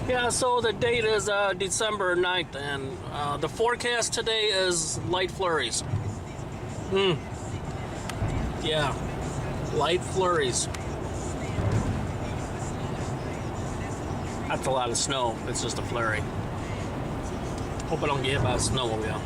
Yeah, so the date is December 9th, and the forecast today is light flurries. Yeah, light flurries. That's a lot of snow. It's just a flurry. Hope I don't get hit by a snowmobile.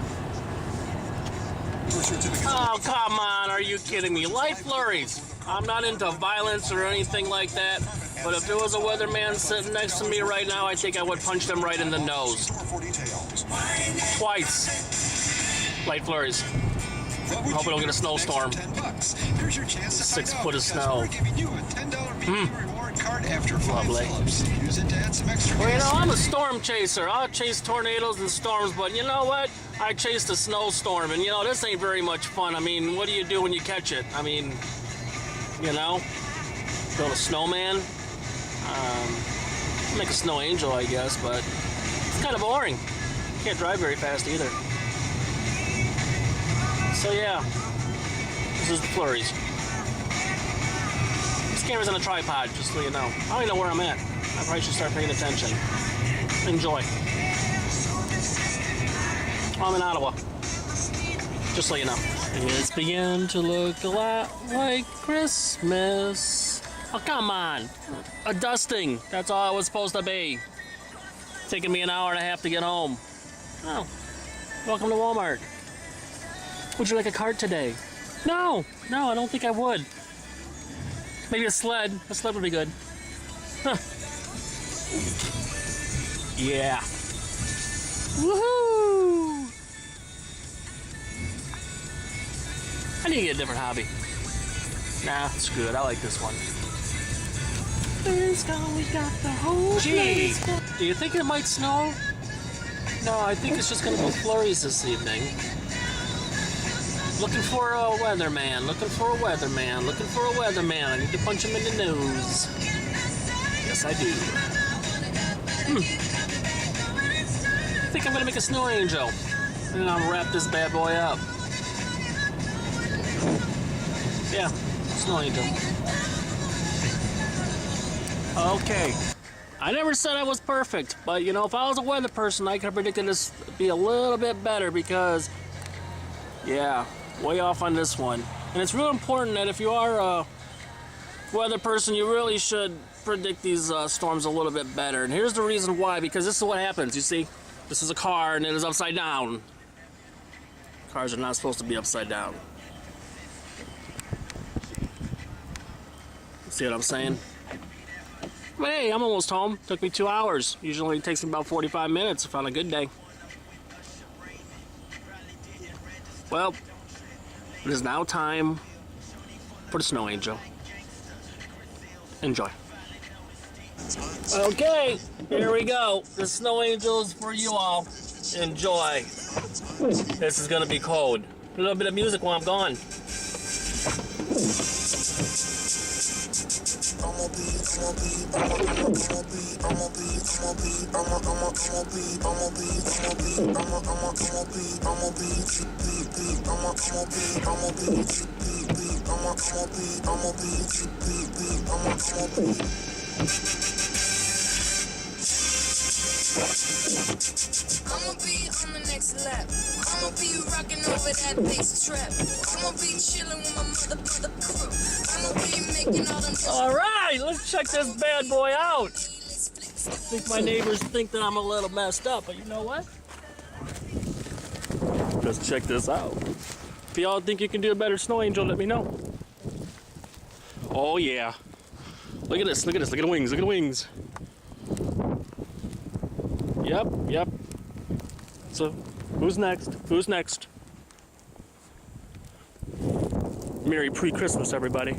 Oh, come on. Are you kidding me? Light flurries. I'm not into violence or anything like that, but if there was a weatherman sitting next to me right now, I think I would punch them right in the nose. Twice. Light flurries. Hope I don't get a snowstorm. 6 foot of snow. Lovely. Well, you know, I'm a storm chaser. I'll chase tornadoes and storms, but you know what? I chased a snowstorm, and you know, this ain't very much fun. I mean, what do you do when you catch it? I mean, you know, build a snowman, make a snow angel, I guess, but it's kind of boring. Can't drive very fast either. So yeah, this is the flurries. This camera's on a tripod, just so you know. I don't even know where I'm at. I probably should start paying attention. Enjoy. I'm in Ottawa, just so you know. It's beginning to look a lot like Christmas. Oh, come on. A dusting. That's all it was supposed to be. Taking me an hour and a half to get home. Oh, welcome to Walmart. Would you like a cart today? No, I don't think I would. Maybe a sled. A sled would be good. Huh. Yeah. Woohoo! I need to get a different hobby. Nah, it's good. I like this one. Gee, do you think it might snow? No, I think it's just going to be flurries this evening. Looking for a weatherman, looking for a weatherman, looking for a weatherman. I need to punch him in the nose. Yes, I do. I think I'm going to make a snow angel. And I'll wrap this bad boy up. Yeah, snow angel. Okay. I never said I was perfect, but you know, if I was a weather person, I could have predicted this to be a little bit better because, yeah, way off on this one. And it's real important that if you are a weather person, you really should predict these storms a little bit better. And here's the reason why, because this is what happens. You see, this is a car and it is upside down. Cars are not supposed to be upside down. See what I'm saying? But hey, I'm almost home. Took me 2 hours. Usually it takes me about 45 minutes if on a good day. Well, it is now time for the snow angel. Enjoy. Okay, here we go. The snow angel is for you all. Enjoy. This is gonna be cold. A little bit of music while I'm gone. I'ma be on the next lap. I'ma be rocking over that bass trap. I'ma be chilling with my mother crew. I'ma be making all them. Alright, let's check this bad boy out. I think my neighbors think that I'm a little messed up, but you know what? Let's check this out. If y'all think you can do a better snow angel, let me know. Oh yeah. Look at this, look at this, look at the wings, look at the wings. Yep. So, who's next? Who's next? Merry pre-Christmas, everybody.